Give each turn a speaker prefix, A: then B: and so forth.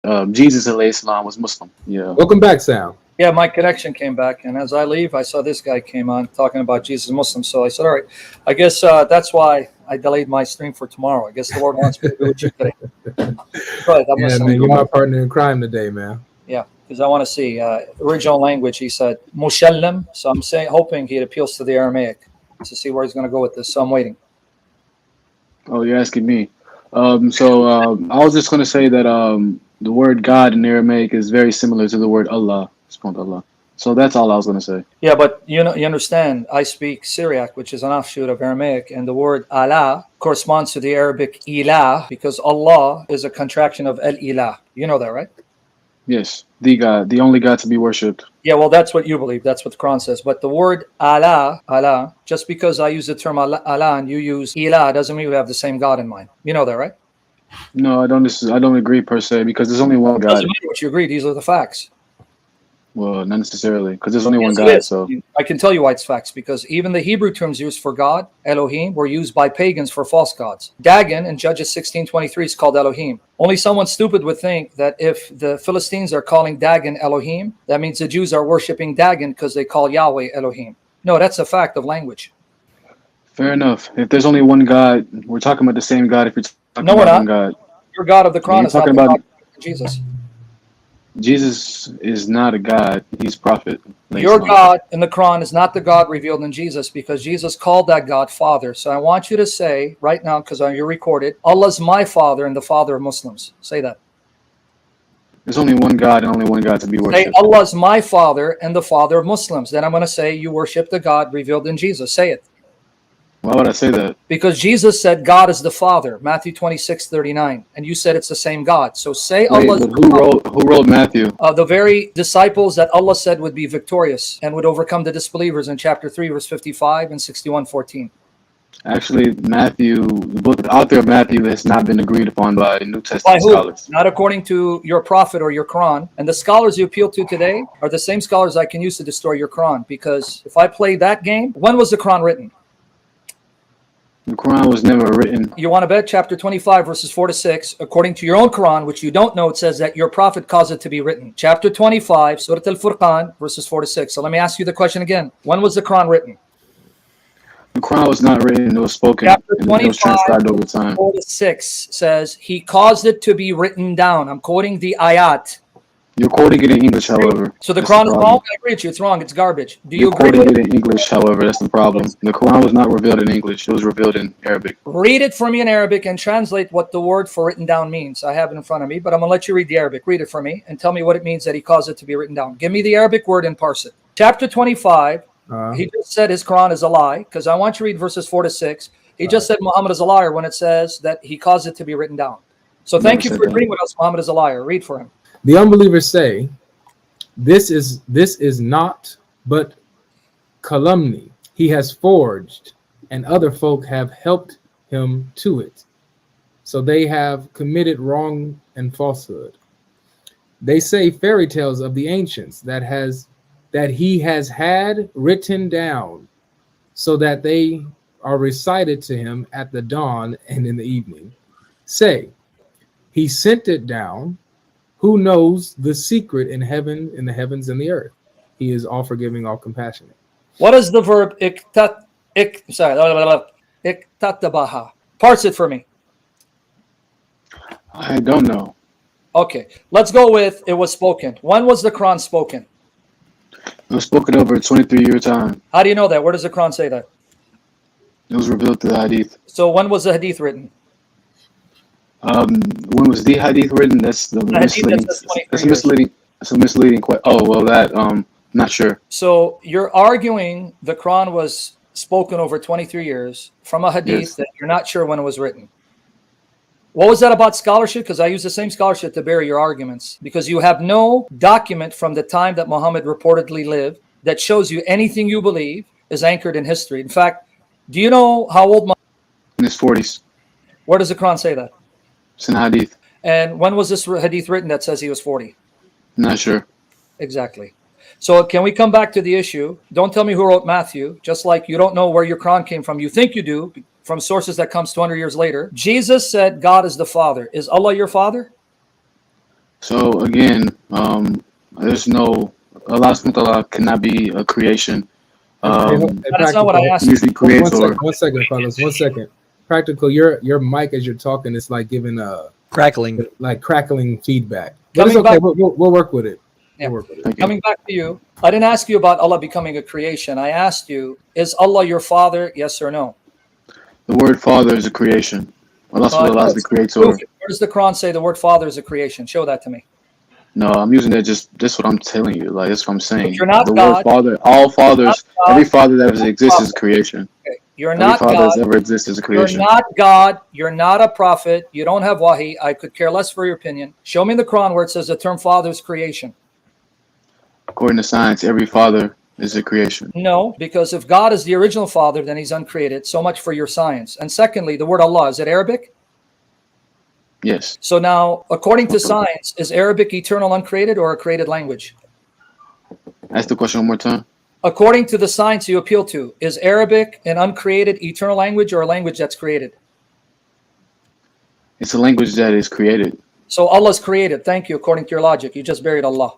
A: Jesus alayhi salam was Muslim. Yeah.
B: Welcome back, Sam.
C: Yeah, my connection came back, and as I leave, I saw this guy came on talking about Jesus Muslim. So I said, all right, I guess that's why I delayed my stream for tomorrow. I guess the Lord wants me to do it today. Right,
B: Yeah, man, you're my partner in crime today, man.
C: Yeah, because I want to see original language. He said mushallam, so I'm hoping he appeals to the Aramaic to see where he's going to go with this. So I'm waiting.
A: Oh, you're asking me. I was just going to say that the word God in Aramaic is very similar to the word Allah. It's called Allah. So that's all I was going to say.
C: Yeah, but you understand, I speak Syriac, which is an offshoot of Aramaic, and the word Allah corresponds to the Arabic ilah, because Allah is a contraction of el-ilah. You know that, right?
A: Yes, the God, the only God to be worshipped.
C: Yeah, well, that's what you believe. That's what the Quran says. But the word Allah, just because I use the term Allah and you use ilah, doesn't mean we have the same God in mind. You know that, right?
A: No, I don't agree per se, because there's only one God.
C: Doesn't matter what you agree. These are the facts.
A: Well, not necessarily, because there's only one God. So
C: I can tell you why it's facts, because even the Hebrew terms used for God, Elohim, were used by pagans for false gods. Dagon in Judges 16:23 is called Elohim. Only someone stupid would think that if the Philistines are calling Dagon Elohim, that means the Jews are worshiping Dagon because they call Yahweh Elohim. No, that's a fact of language.
A: Fair enough. If there's only one God, we're talking about the same God. If you're talking about one God,
C: your God of the Quran is not the God of Jesus.
A: Jesus is not a God. He's prophet.
C: Your God in the Quran is not the God revealed in Jesus, because Jesus called that God Father. So I want you to say right now, because you're recorded, Allah's my Father and the Father of Muslims. Say that.
A: There's only one God and only one God to be worshipped.
C: Say Allah's my Father and the Father of Muslims. Then I'm going to say you worship the God revealed in Jesus. Say it.
A: Why would I say that?
C: Because Jesus said God is the Father, Matthew 26:39, and you said it's the same God. So say Allah's.
A: Who wrote Matthew?
C: The very disciples that Allah said would be victorious and would overcome the disbelievers in chapter 3, verse 55 and 61:14.
A: Actually, Matthew, the author of Matthew has not been agreed upon by New Testament
C: By who?
A: scholars.
C: Not according to your prophet or your Quran. And the scholars you appeal to today are the same scholars I can use to destroy your Quran. Because if I play that game, when was the Quran written?
A: The Quran was never written.
C: You want to bet? Chapter 25, verses 4 to 6. According to your own Quran, which you don't know, it says that your prophet caused it to be written. Chapter 25, Surah Al-Furqan, verses 4 to 6. So let me ask you the question again. When was the Quran written?
A: The Quran was not written. It was spoken.
C: Chapter
A: And it was
C: 25,
A: transcribed over time.
C: 4 to 6 says, He caused it to be written down. I'm quoting the ayat.
A: You're quoting it in English, however.
C: So the Quran is wrong? I agree with you. It's wrong. It's garbage. Do you
A: You're
C: agree
A: quoting
C: with
A: it in English, however. That's the problem. The Quran was not revealed in English. It was revealed in Arabic.
C: Read it for me in Arabic and translate what the word for written down means. I have it in front of me, but I'm going to let you read the Arabic. Read it for me and tell me what it means that he caused it to be written down. Give me the Arabic word and parse it. Chapter 25, he just said his Quran is a lie, because I want you to read verses 4 to 6. He just said Muhammad is a liar when it says that he caused it to be written down. So thank you for agreeing with us. Muhammad is a liar. Read for him.
B: The unbelievers say, This is not but calumny he has forged, and other folk have helped him to it. So they have committed wrong and falsehood. They say fairy tales of the ancients that he has had written down, so that they are recited to him at the dawn and in the evening. Say, he sent it down. Who knows the secret in heaven, in the heavens and the earth? He is all forgiving, all compassionate.
C: What is the verb iktatabaha? Parse it for me.
A: I don't know.
C: Okay, let's go with it was spoken. When was the Quran spoken?
A: It was spoken over a 23-year time.
C: How do you know that? Where does the Quran say that?
A: It was revealed through the Hadith.
C: So when was the Hadith written?
A: When was the Hadith written? That's the misleading. That's misleading. That's a misleading question. Oh well, that not sure.
C: So you're arguing the Quran was spoken over 23 years from a Hadith that you're not sure when it was written. What was that about scholarship? Because I use the same scholarship to bury your arguments. Because you have no document from the time that Muhammad reportedly lived that shows you anything you believe is anchored in history. In fact, do you know how old Muhammad?
A: In his 40s.
C: Where does the Quran say that?
A: It's in Hadith.
C: And when was this Hadith written that says he was 40?
A: Not sure.
C: Exactly. So can we come back to the issue? Don't tell me who wrote Matthew, just like you don't know where your Quran came from. You think you do, from sources that comes 200 years later. Jesus said God is the Father. Is Allah your Father?
A: So again, there's no Allah subhanahu wa ta'ala cannot be a creation.
C: That's not what I asked.
A: He's the creator.
B: One second, fellas. 1 second. Practical. Your mic as you're talking, it's like giving
D: Crackling.
B: like crackling feedback. But it's
C: Coming
B: okay.
C: back-
B: We'll work with it.
C: Yeah.
B: We'll work with it.
A: Thank you.
C: Coming back to you, I didn't ask you about Allah becoming a creation. I asked you, is Allah your father? Yes or no?
A: The word father is a creation. Allah subhanahu wa ta'ala is the creator.
C: Prove it. Where does the Quran say the word father is a creation? Show that to me.
A: No, I'm using that just what I'm telling you. Like that's what I'm saying.
C: But you're not
A: the
C: God.
A: word father, all fathers,
C: God.
A: every father that ever exists is a creation.
C: Okay. You're
A: Every
C: not
A: father
C: God.
A: that's ever existed is a
C: You're
A: creation.
C: not God. You're not a prophet. You don't have wahi. I could care less for your opinion. Show me in the Quran where it says the term father is creation.
A: According to science, every father is a creation.
C: No, because if God is the original father, then he's uncreated. So much for your science. And secondly, the word Allah, is it Arabic?
A: Yes.
C: So now, according to science, is Arabic eternal, uncreated, or a created language?
A: Ask the question one more time.
C: According to the science you appeal to, is Arabic an uncreated eternal language or a language that's created?
A: It's a language that is created.
C: So Allah's created. Thank you. According to your logic, you just buried Allah.